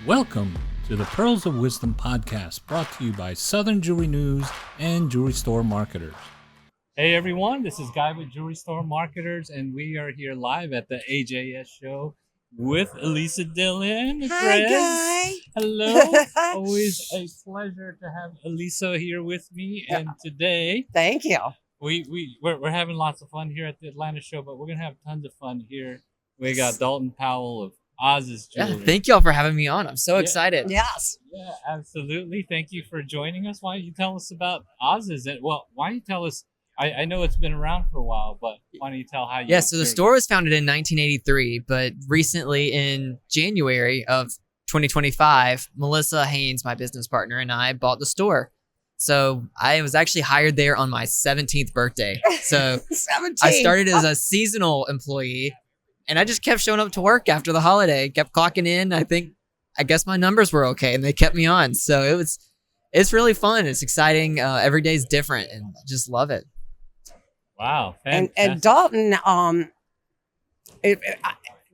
Welcome to the Pearls of Wisdom podcast, brought to you by Southern Jewelry News and Jewelry Store Marketers. Hey everyone, this is Guy with Jewelry Store Marketers, and we are here live at the AJS show with Elesa, Dylan, and Hi, friends. Guy. Hello. Always a pleasure to have Elesa here with me, and today Thank you. we're having lots of fun here at the Atlanta show, but we're gonna have tons of fun here. We got Dalton Powell of Ozs-Jewelers. Yeah, thank y'all for having me on. I'm so excited. Yes. Yeah, absolutely. Thank you for joining us. Why don't you tell us about Oz's? Well, why don't you tell us? I know it's been around for a while, but why don't you tell how you? Yeah, so the store was founded in 1983, but recently in January of 2025, Melissa Haynes, my business partner, and I bought the store. So I was actually hired there on my 17th birthday. So 17. I started as a seasonal employee, and I just kept showing up to work after the holiday, kept clocking in. I guess my numbers were okay, and they kept me on. So it's really fun. It's exciting. Every day's different, and I just love it. Wow, And Dalton,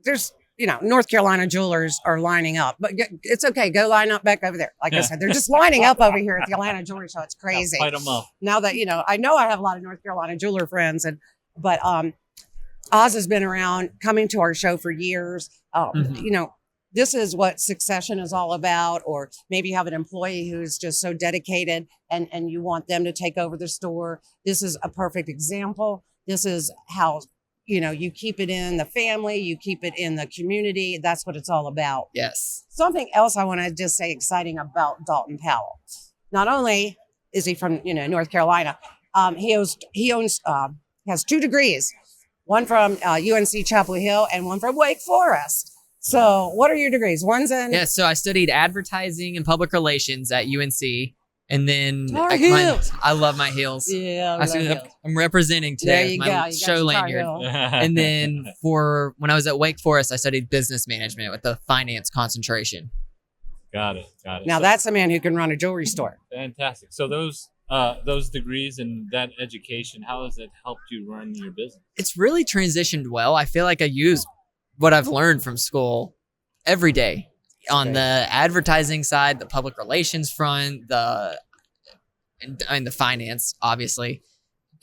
there's, North Carolina jewelers are lining up, but it's okay. Go line up back over there. Like I said, they're just lining up over here at the Atlanta Jewelry Show. It's crazy. Fight them up. Now that, I know I have a lot of North Carolina jeweler friends, but Oz has been around coming to our show for years. This is what succession is all about, or maybe you have an employee who's just so dedicated and you want them to take over the store. This is a perfect example. This is how, you keep it in the family, you keep it in the community. That's what it's all about. Yes. Something else I want to just say exciting about Dalton Powell. Not only is he from, North Carolina, he has 2 degrees, one from UNC Chapel Hill and one from Wake Forest. So what are your degrees? One's in... Yeah, so I studied advertising and public relations at UNC. And then I love my heels. Yeah, I'm representing today. There you with go. my You show got your lanyard. Tar Heel. And then when I was at Wake Forest, I studied business management with a finance concentration. Got it. Now that's a man who can run a jewelry store. Fantastic. So those degrees and that education, how has it helped you run your business? It's really transitioned well. I feel like I use what I've learned from school every day. On the advertising side, the public relations front, and the finance, obviously,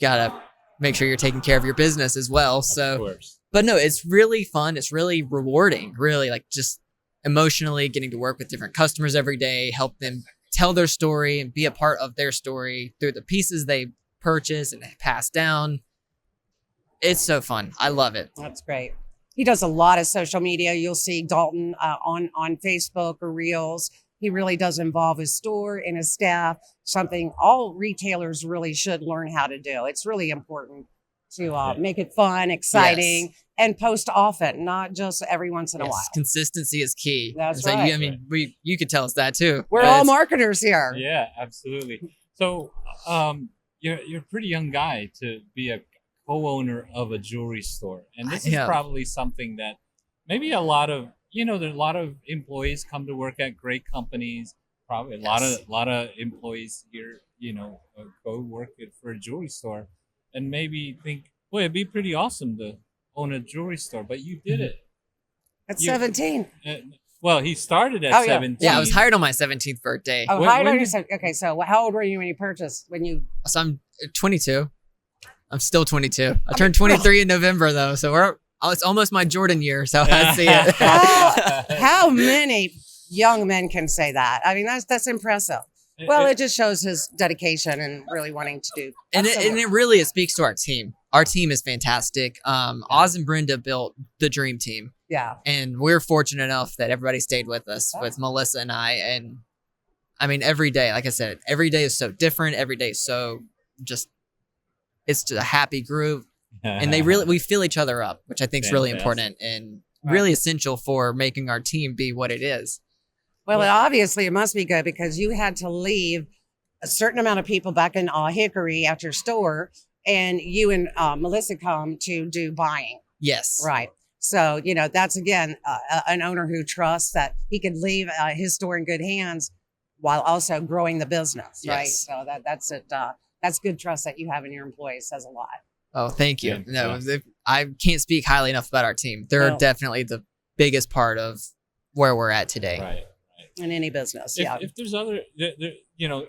gotta make sure you're taking care of your business as well. So, of course. But no, it's really fun. It's really rewarding. Really, like just emotionally getting to work with different customers every day, help them tell their story and be a part of their story through the pieces they purchase and pass down. It's so fun. I love it. That's great. He does a lot of social media. You'll see Dalton on Facebook or Reels. He really does involve his store and his staff, something all retailers really should learn how to do. It's really important to make it fun, exciting, and post often, not just every once in a while. Consistency is key. That's so right. You could tell us that too. We're all marketers here. Yeah, absolutely. So you're a pretty young guy to be a co-owner of a jewelry store, and this is probably something that maybe a lot of there's a lot of employees come to work at great companies. Probably a lot of employees here go work for a jewelry store and maybe think, well, it'd be pretty awesome to own a jewelry store, but you did it at 17. Well, he started at 17. Yeah, I was hired on my 17th birthday. Oh, hired on your 17th. Okay, so how old were you when you purchased? So I'm 22. I'm still 22. I turned 23 in November, though, so it's almost my Jordan year, so I see it. How many young men can say that? I mean, that's impressive. Well, it just shows his dedication and really wanting to do. And it speaks to our team. Our team is fantastic. Oz and Brenda built the dream team. Yeah. And we're fortunate enough that everybody stayed with us, with Melissa and I. And I mean, every day, like I said, every day is so different. Every day is so it's just a happy group. And we fill each other up, which I think is really important and really essential for making our team be what it is. Well, obviously it must be good because you had to leave a certain amount of people back in Hickory at your store, and you and Melissa come to do buying. Yes. Right. So, that's, again, an owner who trusts that he could leave his store in good hands while also growing the business, right? Yes. So that's it. That's good trust that you have in your employees. Says a lot. Oh, thank you. No, I can't speak highly enough about our team. They're definitely the biggest part of where we're at today. Right. in any business. If there's other,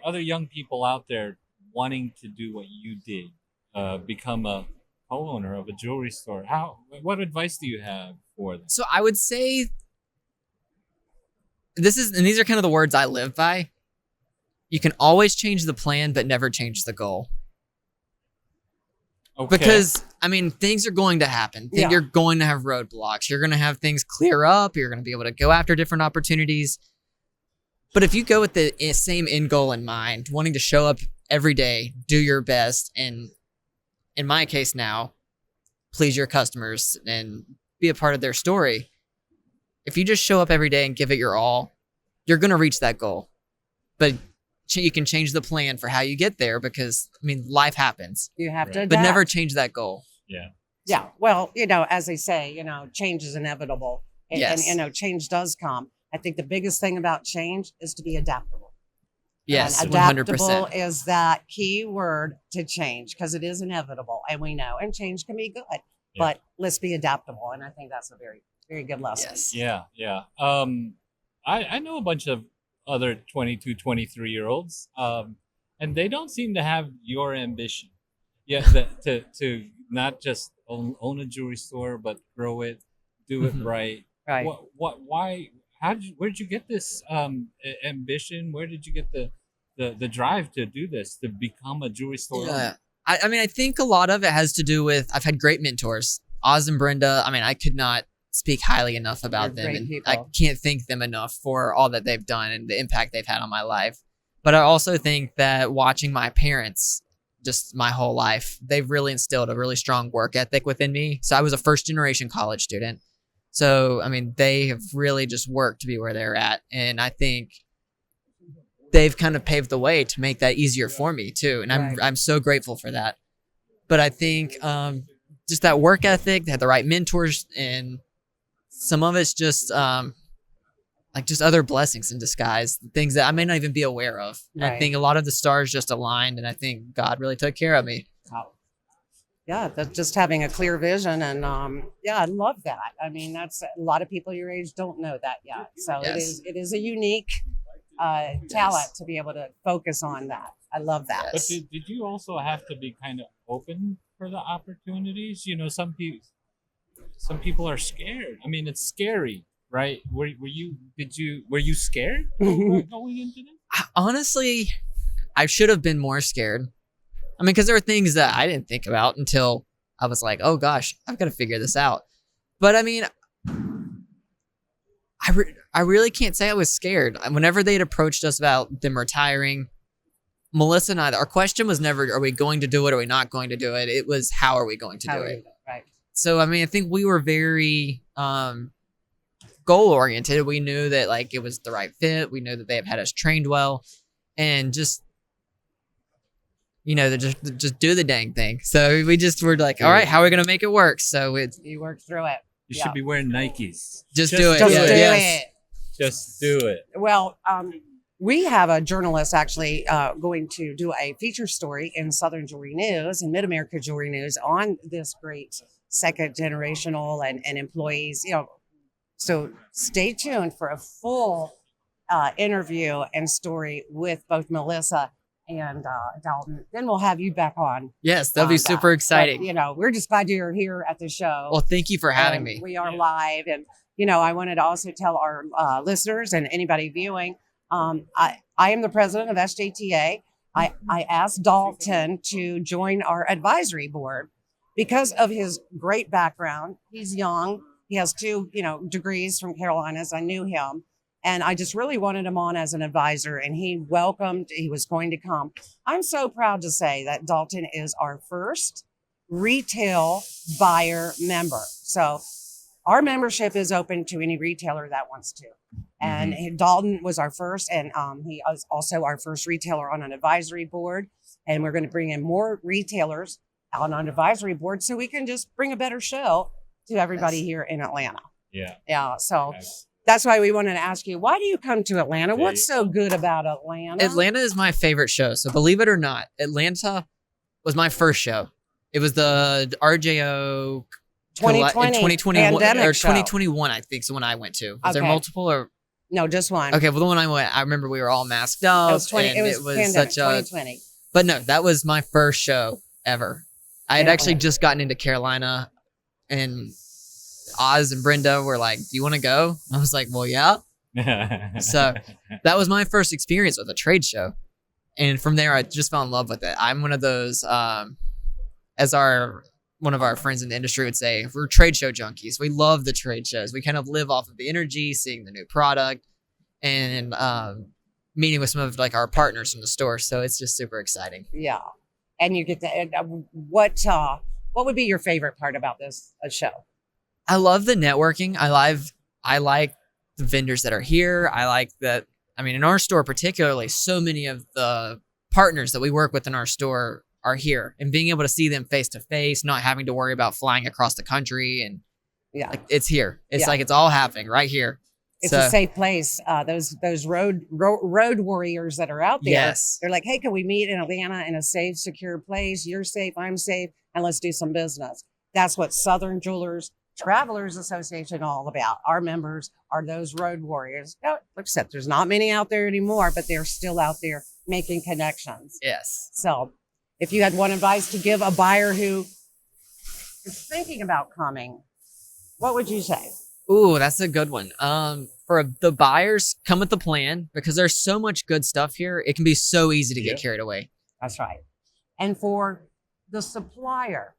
other young people out there wanting to do what you did, become a co-owner of a jewelry store, what advice do you have for them? So I would say these are kind of the words I live by. You can always change the plan, but never change the goal. Okay. Because, I mean, things are going to happen. You're going to have roadblocks. You're going to have things clear up. You're going to be able to go after different opportunities. But if you go with the same end goal in mind, wanting to show up every day, do your best, and in my case now, please your customers and be a part of their story. If you just show up every day and give it your all, you're going to reach that goal. But you can change the plan for how you get there because, I mean, life happens. You have to adapt. But never change that goal. Yeah. Yeah. Well, as they say, change is inevitable. Yes. And, change does come. I think the biggest thing about change is to be adaptable. Yes, and adaptable 100%. is that key word to change because it is inevitable. And we know, and change can be good, but let's be adaptable. And I think that's a very, very good lesson. Yes. Yeah. I know a bunch of other 22, 23-year-olds, and they don't seem to have your ambition. Yeah, to not just own a jewelry store, but grow it, do it right. Right. Why? Where did you get this ambition? Where did you get the drive to do this, to become a jewelry store owner? I mean, I think a lot of it has to do with I've had great mentors, Oz and Brenda. I mean, I could not speak highly enough about them, and I can't thank them enough for all that they've done and the impact they've had on my life. But I also think that watching my parents just my whole life, they've really instilled a really strong work ethic within me. So I was a first generation college student. So, I mean, they have really just worked to be where they're at. And I think they've kind of paved the way to make that easier for me too. And I'm so grateful for that. But I think just that work ethic, they had the right mentors, and some of it's just just other blessings in disguise, things that I may not even be aware of. Right. I think a lot of the stars just aligned, and I think God really took care of me. Yeah, that's just having a clear vision, and I love that. I mean, that's a lot of people your age don't know that yet. So it is a unique talent to be able to focus on that. I love that. But did you also have to be kind of open for the opportunities? Some people are scared. I mean, it's scary, right? Were you scared going into this? Honestly, I should have been more scared. I mean, because there were things that I didn't think about until I was like, oh gosh, I've got to figure this out. But I mean, I really can't say I was scared. Whenever they had approached us about them retiring, Melissa and I, our question was never, are we going to do it? Or are we not going to do it? It was, how are we going to do it? Right. So, I mean, I think we were very goal oriented. We knew that it was the right fit. We knew that they have had us trained well, and just just do the dang thing. So we just were like, all right, how are we going to make it work? So you work through it. You should be wearing Nikes. Just do it. Just do it. Well, we have a journalist actually going to do a feature story in Southern Jewelry News and Mid-America Jewelry News on this great second generational and employees. So stay tuned for a full interview and story with both Melissa and Dalton. Then we'll have you back on. Yes, that'll be super exciting. But, we're just glad you're here at the show. Well, thank you for having me. We are live, and I wanted to also tell our listeners and anybody viewing, I am the president of SJTA. I asked Dalton to join our advisory board because of his great background. He's young. He has 2, degrees from Carolinas. I knew him. And I just really wanted him on as an advisor, and he was going to come. I'm so proud to say that Dalton is our first retail buyer member. So our membership is open to any retailer that wants to. And Dalton was our first, and he was also our first retailer on an advisory board. And we're going to bring in more retailers on an advisory board so we can just bring a better show to everybody here in Atlanta. Yeah. So that's why we wanted to ask you, why do you come to Atlanta? What's so good about Atlanta? Atlanta is my favorite show. So believe it or not, Atlanta was my first show. It was the RJO 2020 2021 pandemic or show. 2021, I think, so when I went to. Was there multiple or No, just one. Okay, well, the one I went, I remember we were all masked up. It was 20. And It was pandemic, such a. 2020. But no, that was my first show ever. I had actually just gotten into Carolina, and Oz and Brenda were like, "Do you want to go?" I was like, "Well, yeah." So that was my first experience with a trade show, and from there I just fell in love with it. I'm one of those, as one of our friends in the industry would say, we're trade show junkies. We love the trade shows. We kind of live off of the energy, seeing the new product, and meeting with some of like our partners from the store. So it's just super exciting. Yeah, and you get to what would be your favorite part about this show? I love the networking. I like the vendors that are here. I like that. I mean, in our store particularly, so many of the partners that we work with in our store are here, and being able to see them face to face, not having to worry about flying across the country, and like, it's here. It's like it's all happening right here. It's a safe place. Those road warriors that are out there, yes, they're like, hey, can we meet in Atlanta in a safe, secure place? You're safe, I'm safe, and let's do some business. That's what Southern Jewelers Travelers Association all about. Our members are those road warriors. Except there's not many out there anymore, but they're still out there making connections. Yes. So if you had one advice to give a buyer who is thinking about coming, what would you say? Ooh, that's a good one. For the buyers, come with the plan, because there's so much good stuff here. It can be so easy to get carried away. That's right. And for the supplier,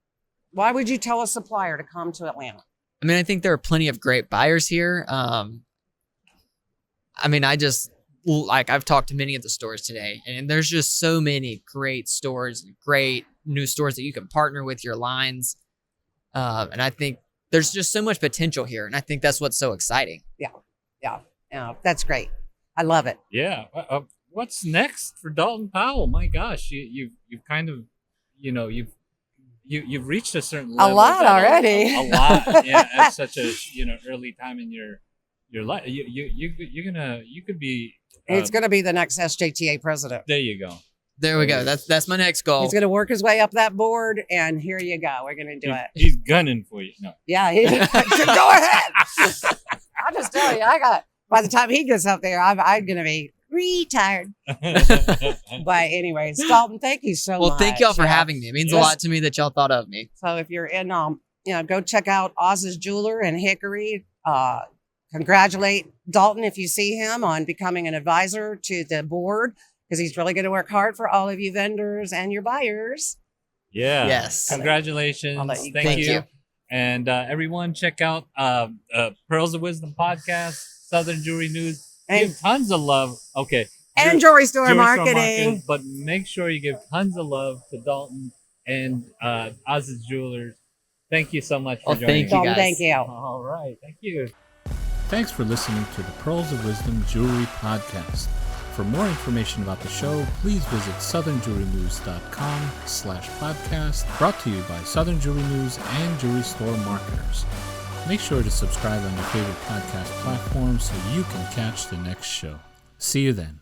why would you tell a supplier to come to Atlanta? I mean, I think there are plenty of great buyers here. I mean, I've talked to many of the stores today, and there's just so many great stores, great new stores that you can partner with your lines. And I think there's just so much potential here. And I think that's what's so exciting. Yeah, that's great. I love it. Yeah. What's next for Dalton Powell? My gosh, you've kind of, you've reached a certain level. A lot already. A lot. Yeah. At such a early time in your life, you could be. It's going to be the next SJTA president. There you go. There we go. That's my next goal. He's going to work his way up that board, and here you go. We're going to do it. He's gunning for you. No. Yeah, go ahead. I'll just tell you, by the time he gets up there, I'm going to be retired. But anyways, Dalton, thank you so much. Well, thank y'all for having me. It means a lot to me that y'all thought of me. So if you're in, go check out Ozs-Jewelers in Hickory. Congratulate Dalton if you see him on becoming an advisor to the board, because he's really going to work hard for all of you vendors and your buyers. Yeah. Yes. Congratulations. Thank you. And everyone, check out Pearls of Wisdom podcast, Southern Jewelry News. Give tons of love. Okay. And Jewelry Store Marketing. But make sure you give tons of love to Dalton and Ozs-Jewelers. Thank you so much for joining us. Thank you, guys. Thank you. All right. Thank you. Thanks for listening to the Pearls of Wisdom Jewelry Podcast. For more information about the show, please visit southernjewelrynews.com/podcast, brought to you by Southern Jewelry News and Jewelry Store Marketers. Make sure to subscribe on your favorite podcast platform so you can catch the next show. See you then.